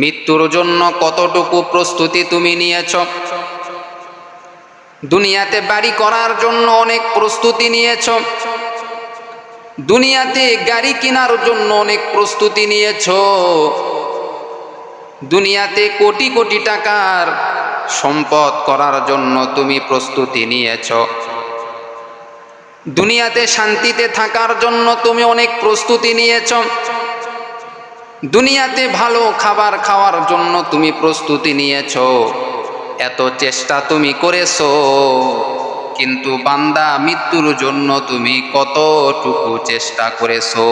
মৃত্যুর জন্য কতটুকু প্রস্তুতি তুমি নিয়েছ? দুনিয়াতে বাড়ি করার জন্য অনেক প্রস্তুতি নিয়েছ, দুনিয়াতে গাড়ি কেনার জন্য অনেক প্রস্তুতি নিয়েছ, দুনিয়াতে কোটি কোটি টাকার সম্পদ করার জন্য তুমি প্রস্তুতি নিয়েছ, দুনিয়াতে শান্তিতে থাকার জন্য তুমি অনেক প্রস্তুতি নিয়েছ, দুনিয়াতে ভালো খাবার খাওয়ার জন্য তুমি প্রস্তুতি নিয়েছ, এত চেষ্টা তুমি করেছো, কিন্তু বান্দা মৃত্যুর জন্য তুমি কতটুকু চেষ্টা করেছো?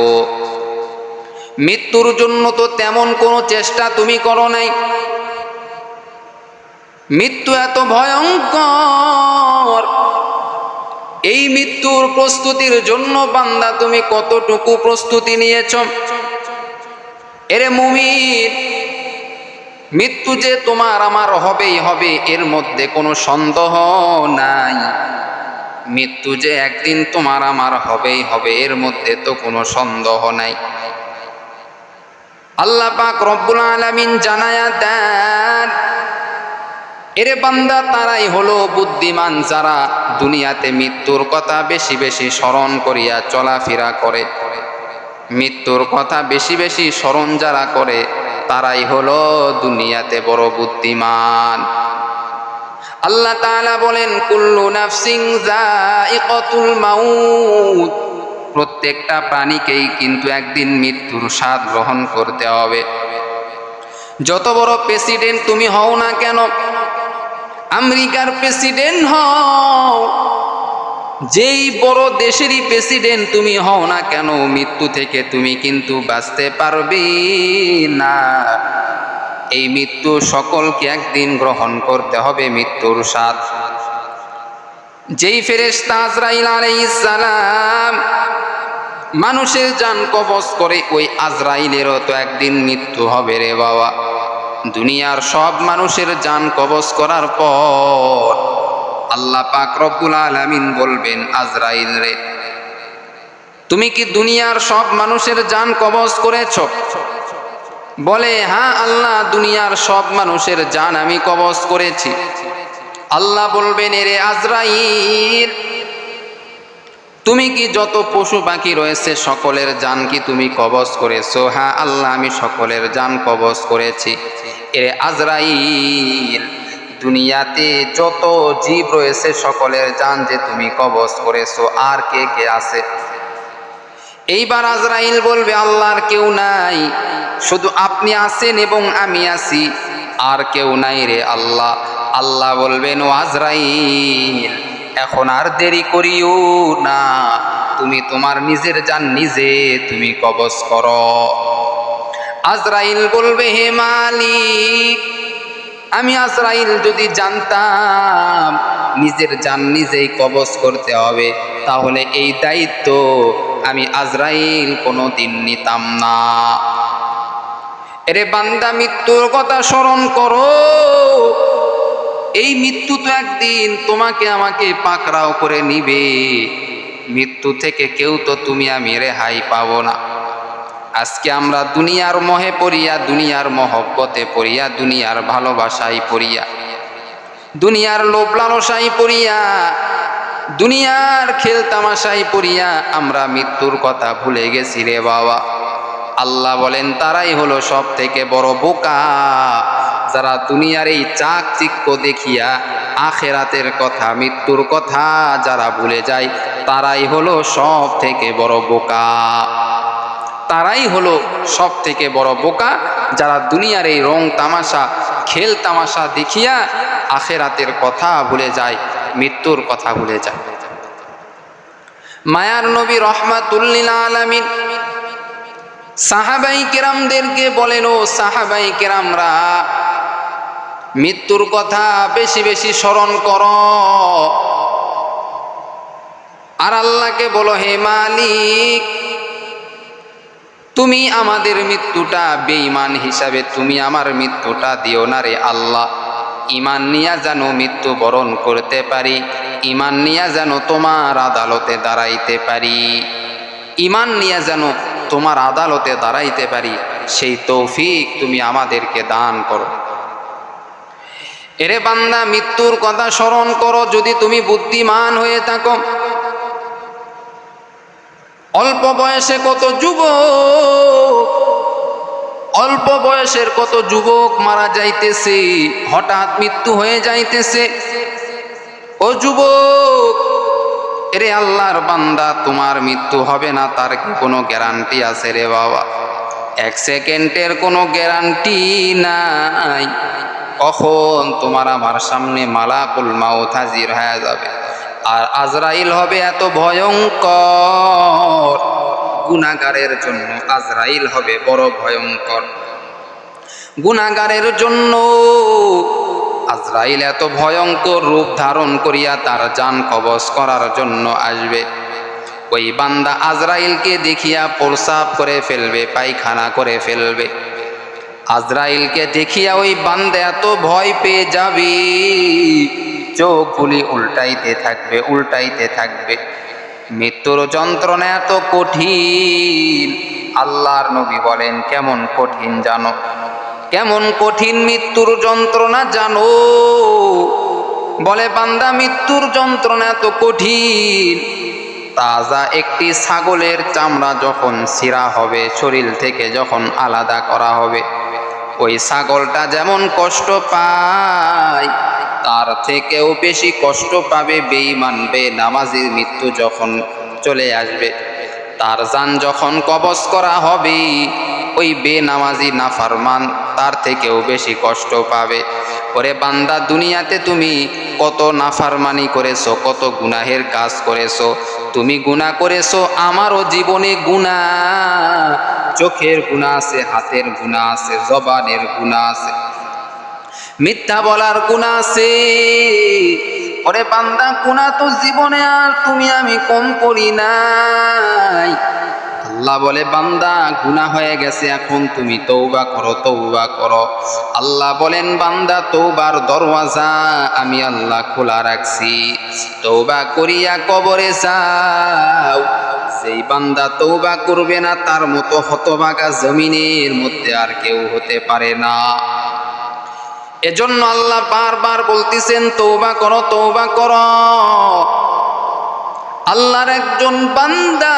মৃত্যুর জন্য তো তেমন কোনো চেষ্টা তুমি করো নাই। মৃত্যু এত ভয়ঙ্কর, এই মৃত্যুর প্রস্তুতির জন্য বান্দা তুমি কতটুকু প্রস্তুতি নিয়েছ? এরে মুমিন, মৃত্যু যে তোমার আমার হবেই হবে, এর মধ্যে কোনো সন্দেহ নাই। মৃত্যু যে একদিন তোমার আমার হবেই হবে, এর মধ্যে তো কোনো সন্দেহ নাই। আল্লাহ পাক রব্বুল আলামিন জানায়া দেন, এরে বান্দা তারাই হলো বুদ্ধিমান যারা দুনিয়াতে মৃত্যুর কথা বেশি বেশি স্মরণ করিয়া চলাফেরা করে। মৃত্যুর কথা বেশি বেশি স্মরণ যারা করে তারাই হলো দুনিয়াতে বড় বুদ্ধিমান। আল্লাহ তাআলা বলেন, কুল্লু নাফসিন যায়িকাতুল মাউত, প্রত্যেকটা প্রাণীকেই কিন্তু একদিন মৃত্যুর স্বাদ গ্রহণ করতে হবে। যত বড় প্রেসিডেন্ট তুমি হও না কেন, আমেরিকার প্রেসিডেন্ট হও, যেই বড় দেশেরই প্রেসিডেন্ট তুমি হও না কেন, মৃত্যু থেকে তুমি কিন্তু বাঁচতে পারবে না। এই মৃত্যু সকলকে একদিন গ্রহণ করতে হবে, মৃত্যুর স্বাদ। যেই ফেরেশতা আজরাইল আলাইহিস সালাম মানুষের জান কবজ করে, ওই আজরাইলেরও তো একদিন মৃত্যু হবে রে বাবা। দুনিয়ার সব মানুষের জান কবজ করার পর আল্লাহ পাক রব্বুল আলামিন বলবেন, আজরাইল রে, তুমি কি দুনিয়ার সব মানুষের জান কবজ করেছো? বলে, হ্যাঁ আল্লাহ, দুনিয়ার সব মানুষের জান আমি কবজ করেছি। আল্লাহ বলবেন, এরে আজরাইল, তুমি কি যত পশু পাখি রয়েছে সকলের জান কি তুমি কবজ করেছো? হ্যাঁ আল্লাহ, আমি সকলের জান কবজ করেছি। এরে আজরাইল, দুনিয়াতে যত জীব রয়েছে সকলের জান যে তুমি কবজ করেছো, আর কে কে আছে? এইবার আজরাইল বলবে, আল্লাহর কেউ নাই, শুধু আপনি আছেন এবং আমি আছি, আর কেউ নাই রে আল্লাহ। আল্লাহ বলবেন, ও আজরাইল, এখন আর দেরি করিও না, তুমি তোমার নিজের জান নিজে তুমি কবজ করো। আজরাইল বলবে, হে মালিক, আমি আজরাইল যদি জানতাম নিজের জান নিজেই কবজ করতে হবে, তাহলে এই দায়িত্ব আমি আজরাইল কোনোদিন নিতাম না। এরে বান্দা, মৃত্যুর কথা স্মরণ করো। এই মৃত্যু তো একদিন তোমাকে আমাকে পাকড়াও করে নিবে। মৃত্যু থেকে কেউ তো তুমি আমি রেহাই পাবো না। আজকে আমরা দুনিয়ার মোহে পড়িয়া, দুনিয়ার মহব্বতে পড়িয়া, দুনিয়ার ভালোবাসায় পড়িয়া, দুনিয়ার লোভ লালসায় পড়িয়া, দুনিয়ার খেল তামাশায় পড়িয়া আমরা মৃত্যুর কথা ভুলে গেছি রে বাবা। আল্লাহ বলেন, তারাই হলো সব থেকে বড় বোকা, যারা দুনিয়ার এই চাকচিক্য দেখিয়া আখেরাতের কথা, মৃত্যুর কথা যারা ভুলে যায়, তারাই হলো সব থেকে বড় বোকা। তারাই হলো সব থেকে বড় বোকা, যারা দুনিয়ার এই রং তামাশা, খেল তামাশা দেখিয়া আখেরাতের কথা ভুলে যায়, মৃত্যুর কথা ভুলে যায়। মায়ার নবী রাহমাতুল লিল আলামিন সাহাবাই কেরামদেরকে বলেন, ও সাহাবাই কেরামরা, মৃত্যুর কথা বেশি বেশি স্মরণ করো, আর আল্লাহকে বলো, হে মালিক, তুমি আমাদের মৃত্যুটা বেঈমান হিসাবে তুমি আমার মৃত্যুটা দিও না রে আল্লাহ। ঈমান নিয়া যেন মৃত্যু বরণ করতে পারি, ঈমান নিয়া যেন তোমার আদালতে দাঁড়াইতে পারি, ঈমান নিয়া যেন তোমার আদালতে দাঁড়াইতে পারি, সেই তৌফিক তুমি আমাদেরকে দান করো। এরে বান্দা, মৃত্যুর কথা স্মরণ করো যদি তুমি বুদ্ধিমান হয়ে থাকো। অল্প বয়সে কত যুবক মারা যাইতেছে, হঠাৎ মৃত্যু হয়ে যাইতেছে। ও যুবক, এরে আল্লাহর বান্দা, তোমার মৃত্যু হবে না তার কি কোনো গ্যারান্টি আছে রে বাবা? 1 সেকেন্ডের কোনো গ্যারান্টি নাই। কখন তোমার আমার সামনে মালাকুল মাউত হাজির হয়ে যাবে, আর আজরাইল হবে এত ভয়ঙ্কর। গুনাহগারের জন্য আজরাইল হবে বড় ভয়ঙ্কর। গুনাহগারের জন্য আজরাইল এত ভয়ঙ্কর রূপ ধারণ করিয়া তার জান কবজ করার জন্য আসবে। ওই বান্দা আজরাইলকে দেখিয়া প্রস্রাব করে ফেলবে, পায়খানা করে ফেলবে। আজরাইলকে দেখিয়া ওই বান্দা এত ভয় পেয়ে যাবে, চোখগুলি উল্টাইতে থাকবে। মৃত্যুর যন্ত্রণা এত কঠিন, আল্লাহর নবী বলেন কেমন কঠিন জানো? কেমন কঠিন মৃত্যুর যন্ত্রণা জানো? বলে বান্দা, মৃত্যুর যন্ত্রণা এত কঠিন, তাজা একটি ছাগলের চামড়া যখন ছিঁড়া হবে, শরীর থেকে যখন আলাদা করা হবে, ওই ছাগলটা যেমন কষ্ট পায়, তার থেকেও বেশি কষ্ট পাবে বেঈমান বেনামাজির মৃত্যু যখন চলে আসবে। তার জান যখন কবজ করা হবে, ওই বেনামাজি নাফরমান তার থেকেও বেশি কষ্ট পাবে। ওরে বান্দা, দুনিয়াতে তুমি কত নাফরমানি করেছো, কত গুনাহের কাজ করেছো। তুমি গুনাহ করেছো, আমারও জীবনে গুনাহ, চোখের গুনাহ আছে, হাতের গুনাহ আছে, জবানের গুনাহ আছে, মিথ্যা বলার গুনাহ আছে। ওরে বান্দা, গুনাহ তো জীবনে আর তুমি আমি কম করি নাই। আল্লাহ বলে, বান্দা গুনাহ হয়ে গেছে, এখন তুমি তওবা করো। আল্লাহ বলেন, বান্দা তওবার দরওয়াজা আমি আল্লাহ খোলা রাখছি, তওবা করিয়া কবরে যাও। যেই বান্দা তওবা করবে না, তার মতো হতভাগা জমিনের মধ্যে আর কেউ হতে পারে না। এজন্য আল্লাহ বারবার বলতেছেন, তওবা করো। আল্লাহর একজন বান্দা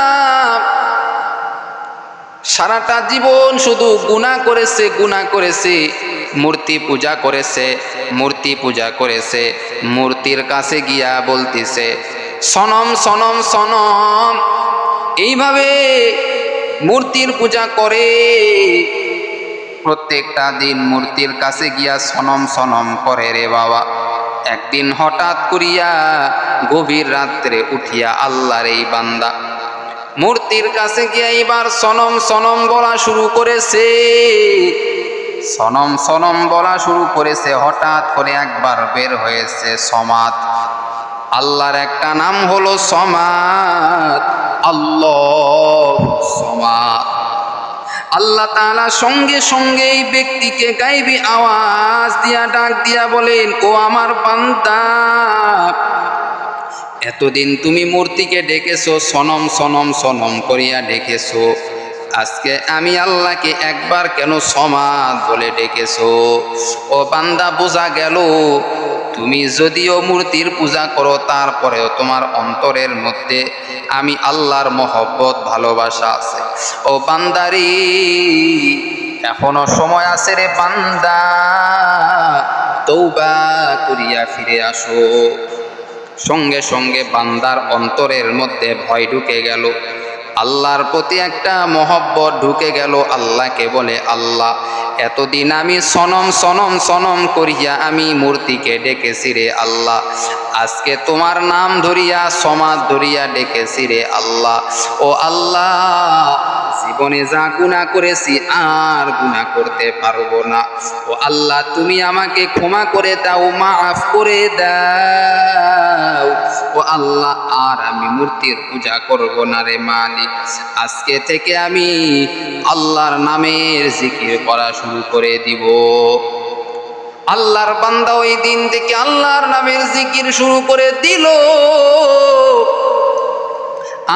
সারাটা জীবন শুধু গুনাহ করেছে, মূর্তি পূজা করেছে। মূর্তির কাছে গিয়া বলতেছে, সনম। এইভাবে মূর্তির পূজা করে। প্রত্যেকটা দিন মূর্তির কাছে গিয়া সনম করে রে বাবা। একদিন হঠাৎ করিয়া গভীর রাত্রে উঠিয়া আল্লাহর এই বান্দা মূর্তির কাছে গিয়া এবার সনম বলা শুরু করেছে। হঠাৎ করে একবার বের হয়েছে সমাদ। আল্লাহর একটা নাম হলো সমাদ, আল্লাহ সমাদ। আল্লাহ তাআলা সঙ্গে সঙ্গে এই ব্যক্তিকে গায়বী আওয়াজ দিয়া ডাক দিয়া বলেন, ও আমার বান্দা, এতদিন তুমি মূর্তিকে ডেকেছো, সনম করিয়া ডেকেছো, আজকে আমি আল্লাহকে একবার কেন সমাদ বলে ডেকেছো? ও বান্দা, বোঝা গেল তুমি যদিও মূর্তির পূজা করো, তারপরেও তোমার অন্তরের মধ্যে আমি আল্লাহর মহব্বত ভালোবাসা আছে। ও বান্দারি, এখনো সময় আছে রে বান্দা, তওবা করিয়া ফিরে আসো। সঙ্গে সঙ্গে বান্দার অন্তরের মধ্যে ভয় ঢুকে গেল, আল্লাহর প্রতি একটা মহব্বত ঢুকে গেল। আল্লাহকে বলে, আল্লাহ, এতদিন আমি সনম করিয়া আমি মূর্তিকে ডেকেছি রে আল্লাহ, আজকে তোমার নাম ধরিয়া সমাদ ধরিয়া ডেকেছি রে আল্লাহ। ও আল্লাহ, জীবনে যা গুনাহ করেছি আর গুনাহ করতে পারবো না। ও আল্লাহ, তুমি আমাকে ক্ষমা করে দাও, মাফ করে দাও। ও আল্লাহ, আর আমি মূর্তির পূজা করব না রে মালিক। আজকে থেকে আমি আল্লাহর নামের জিকির করা শুরু করে দিব। আল্লাহর বান্দা ওই দিন থেকে আল্লাহর নামের জিকির শুরু করে দিল,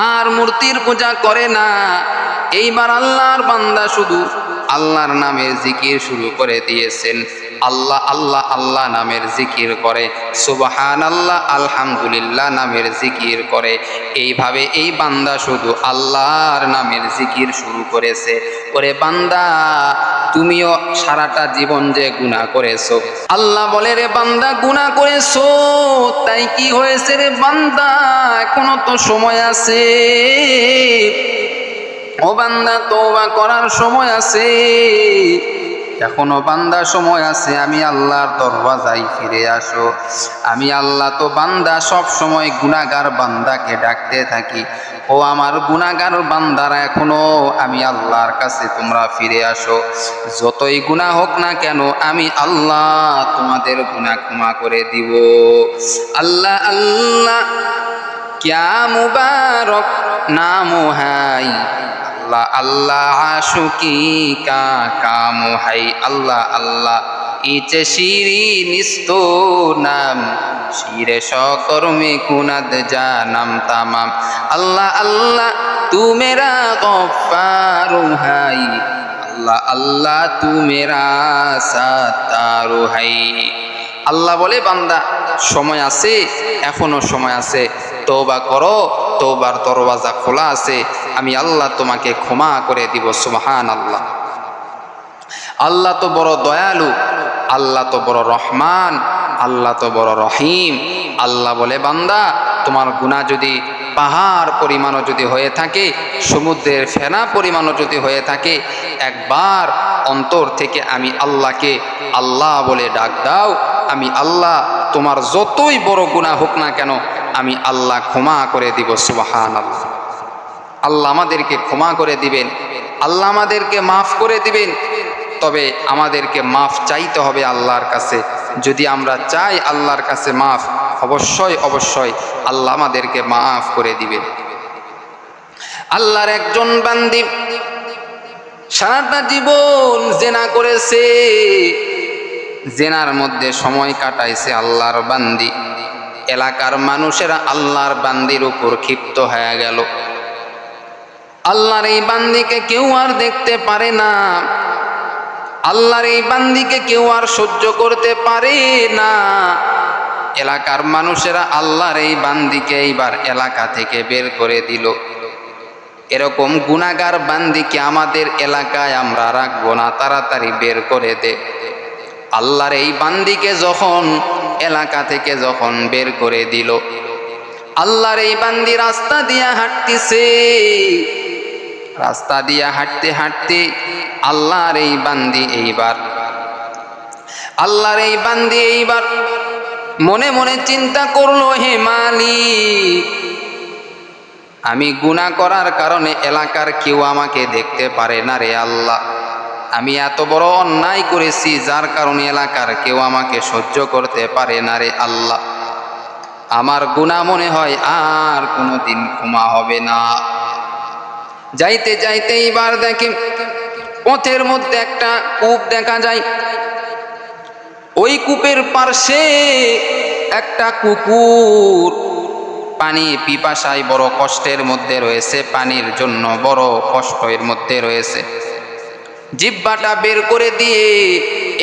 আর মূর্তির পূজা করে না। এইবার আল্লাহর বান্দা শুধু আল্লাহর নামের জিকির শুরু করে দিয়েছেন। আল্লাহ আল্লাহ আল্লাহ নামের জিকির করে, সুবহানাল্লাহ আলহামদুলিল্লাহ নামের জিকির করে। এইভাবে এই বান্দা শুধু আল্লাহর নামের জিকির শুরু করেছে। ওরে বান্দা, তুমিও সারাটা জীবন যে গুনাহ করেছো, আল্লাহ বলে রে বান্দা গুনাহ করেছো, তাই কি হয়েছে রে বান্দা, এখনো তো সময় আছে। ও বান্দা, তওবা করার সময় আছে, এখনো বান্দা সময় আছে। আমি আল্লাহর দরওয়াজায় ফিরে আসো। আমি আল্লাহ তো বান্দা সব সময় গুনাহগার বান্দাকে ডাকতে থাকি, ও আমার গুনাহগার বান্দারা, এখনো আমি আল্লাহর কাছে তোমরা ফিরে আসো। যতই গুনাহ হোক না কেন, আমি আল্লাহ তোমাদের গুনাহ ক্ষমা করে দিব। আল্লাহ আল্লাহ क्या मुबारक नाम है, अल्लाह अल्लाह आशुकी का काम है। अल्लाह अल्लाह इचे शिरी निस्तो नाम, शिरे शकर में कुनद जानम तमाम। अल्लाह अल्लाह तू मेरा गफ्फार है, अल्लाह अल्लाह तू मेरा सत्तार है। আল্লাহ বলে বান্দা সময় আছে, এখনো সময় আছে, তওবা করো, তওবার দরওয়াজা খোলা আছে, আমি আল্লাহ তোমাকে ক্ষমা করে দিব। সুবহানাল্লাহ। আল্লাহ তো বড় দয়ালু, আল্লাহ তো বড় রহমান, আল্লাহ তো বড় রহিম। আল্লাহ বলে বান্দা, তোমার গুনাহ যদি পাহাড় পরিমাণও যদি হয়ে থাকে, সমুদ্রের ফেনা পরিমাণও যদি হয়ে থাকে, একবার অন্তর থেকে আমি আল্লাহকে আল্লাহ বলে ডাক দাও, আমি আল্লাহ তোমার যতই বড় গুনাহ হোক না কেন, আমি আল্লাহ ক্ষমা করে দিব। সুবহানাল্লাহ। আল্লাহ আমাদেরকে ক্ষমা করে দিবেন, আল্লাহ আমাদেরকে মাফ করে দিবেন। তবে আমাদেরকে মাফ চাইতে হবে আল্লাহর কাছে। যদি আমরা চাই আল্লাহর কাছে মাফ, অবশ্যই অবশ্যই আল্লাহ আমাদেরকে মাফ করে দিবেন। আল্লাহর একজন বান্দি সারাটা জীবন জেনা করেছে, জেনার মধ্যে সময় কাটাইছে আল্লাহর বান্দি। এলাকার মানুষেরা আল্লাহর বান্দির উপর ক্ষিপ্ত হয়ে গেল। আল্লাহর এই বান্দিকে কেউ আর দেখতে পারে না, আল্লাহর এই বান্দিকে কেউ আর সহ্য করতে পারে না। এলাকার মানুষেরা আল্লাহর এই বান্দিকে এইবার এলাকা থেকে বের করে দিল। এরকম গুনাহগার বান্দিকে আমাদের এলাকায় আমরা রাখবো না, তাড়াতাড়ি বের করে দে। আল্লাহর এই বান্দিকে যখন এলাকা থেকে যখন বের করে দিল, আল্লাহর এই বান্দি রাস্তা দিয়া হাঁটতেছে। রাস্তা দিয়া হাঁটতে হাঁটতে আল্লাহর এই বান্দি এইবার মনে মনে চিন্তা করলো, হে মালিক, আমি গুনাহ করার কারণে এলাকার কেউ আমাকে দেখতে পারে না রে আল্লাহ। আমি এত বড় অন্যায় করেছি, যার কারণে এলাকার কেউ আমাকে সহ্য করতে পারে না রে আল্লাহ। আমার গুনাহ মনে হয় আর কোনোদিন ক্ষমা হবে না। যাইতে যাইতে এইবার দেখি পথের মধ্যে একটা কূপ দেখা যায়। ওই কূপের পার্শ্বে একটা কুকুর পানি পিপাসায় বড় কষ্টের মধ্যে রয়েছে, পানির জন্য বড় কষ্টের মধ্যে রয়েছে। জিহ্বাটা বের করে দিয়ে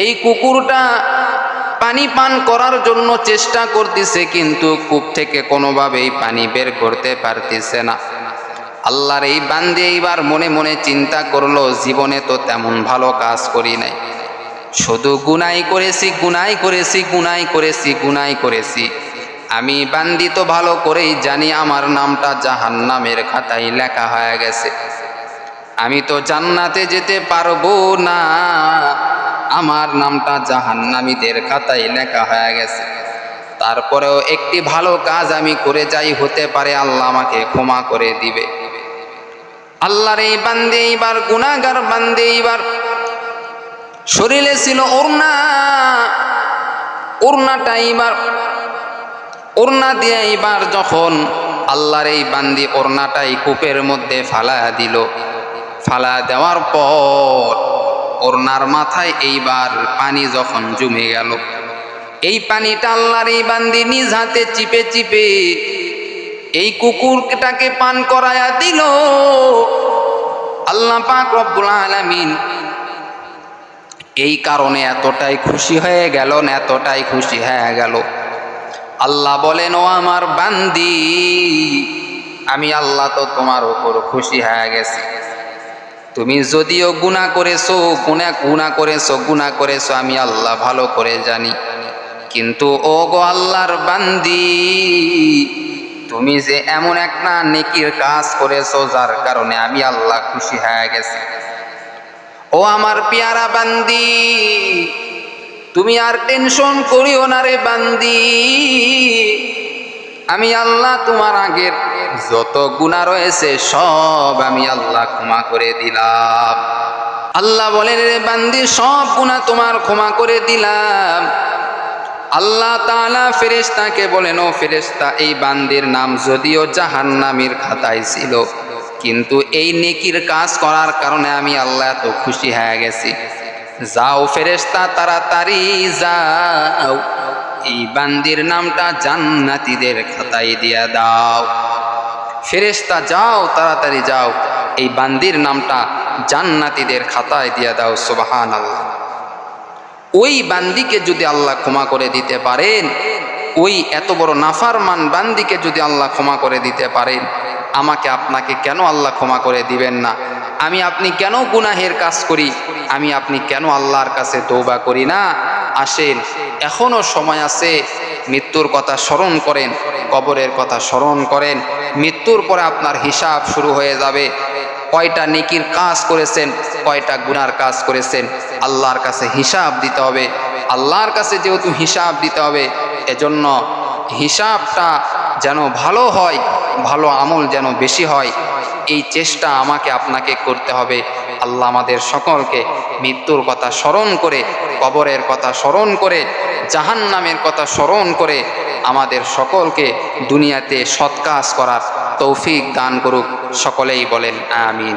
এই কুকুরটা পানি পান করার জন্য চেষ্টা করতেছে, কিন্তু কূপ থেকে কোনোভাবেই পানি বের করতে পারতেছে না। আল্লাহর এই বান্দী এইবার মনে মনে চিন্তা করলো, জীবনে তো তেমন ভালো কাজ করি নাই, শুধু গুনাই করেছি। আমি বান্দি তো ভালো করেই জানি আমার নামটা জাহান্নামের খাতায় লেখা হয়ে গেছে। আমি তো জান্নাতে যেতে পারবো না, আমার নামটা জাহান্নামীদের খাতায় লেখা হয়ে গেছে। তারপরেও একটি ভালো কাজ আমি করে যাই, হতে পারে আল্লাহ আমাকে ক্ষমা করে দিবে। আল্লাহর এই বান্দি এইবার গুনাহগার বান্দি এইবার শরীরে ছিল ওড়না, ওড়নাটা এইবার ওড়না দিয়ে এইবার যখন আল্লাহর এই বান্দি ওড়নাটাই কূপের মধ্যে ফালায়া দিল, ফালা দেওয়ার পর ওড়নার মাথায় এইবার পানি যখন জমে গেল, এই পানিটা আল্লাহর এই বান্দি নিজ হাতে চিপে চিপে এই কুকুরটাকে পান করায়া দিল। আল্লাহ পাক রব্বুল আলামিন এই কারণে এতটাই খুশি হয়ে গেল, এতটাই খুশি হয়ে গেল। আল্লাহ বলেন, ও আমার বান্দি, আমি আল্লাহ তো তোমার উপর খুশি হয়ে গেছি। তুমি যদিও গুনাহ করেছো, গুনাহ করেছো আমি আল্লাহ ভালো করে জানি, কিন্তু ও গো আল্লাহর বান্দি, তুমি যে এমন একটা নেকির কাজ করেছো যার কারণে আমি আল্লাহ খুশি হয়ে গেছি। ও আমার পেয়ারা বান্দি, তুমি আর টেনশন করিও না রে বান্দি, আমি আল্লাহ তোমার আগের যত গুনাহ রয়েছে সব আমি আল্লাহ ক্ষমা করে দিলাম। আল্লাহ বলেন, রে বান্দি, সব গুনাহ তোমার ক্ষমা করে দিলাম। আল্লাহ তাআলা ফেরেশতাকে বলেন, ও ফেরেশতা, এই বান্দির নাম যদিও জাহান্নামীর খাতায় ছিল, কিন্তু এই নেকির কাজ করার কারণে আমি আল্লাহ এত খুশি হয়ে গেছি। যাও ফেরেশতা, তাড়াতাড়ি যাও, এই বান্দির নামটা জান্নাতীদের খাতায় দিয়া দাও। ফেরেশতা, যাও, তাড়াতাড়ি যাও, এই বান্দির নামটা জান্নাতীদের খাতায় দিয়া দাও। সুবহানাল্লাহ। ওই বান্দিকে যদি আল্লাহ ক্ষমা করে দিতে পারেন, ওই এত বড় নাফরমান বান্দিকে যদি আল্লাহ ক্ষমা করে দিতে পারেন, আমাকে আপনাকে কেন আল্লাহ ক্ষমা করে দিবেন না? আমি আপনি কেন গুনাহের কাজ করি? আমি আপনি কেন আল্লাহর কাছে তওবা করি না? আসেন, এখনো সময় আছে। মৃত্যুর কথা স্মরণ করেন, কবরের কথা স্মরণ করেন। মৃত্যুর পরে আপনার হিসাব শুরু হয়ে যাবে। কয়টা নেকির কাজ করেছেন, কয়টা গুনার কাজ করেছেন, আল্লাহর কাছে হিসাব দিতে হবে। আল্লাহর কাছে যেহেতু হিসাব দিতে হবে, এজন্য হিসাবটা যেন ভালো হয়, ভালো আমল যেন বেশি হয়, এই চেষ্টা আমাকে আপনাকে করতে হবে। আল্লাহ আমাদের সকলকে মৃত্যুর কথা স্মরণ করে, কবরের কথা স্মরণ করে, জাহান্নামের কথা স্মরণ করে আমাদের সকলকে দুনিয়াতে সৎ কাজ করার তৌফিক দান করুক। সকলেই বলেন আমিন।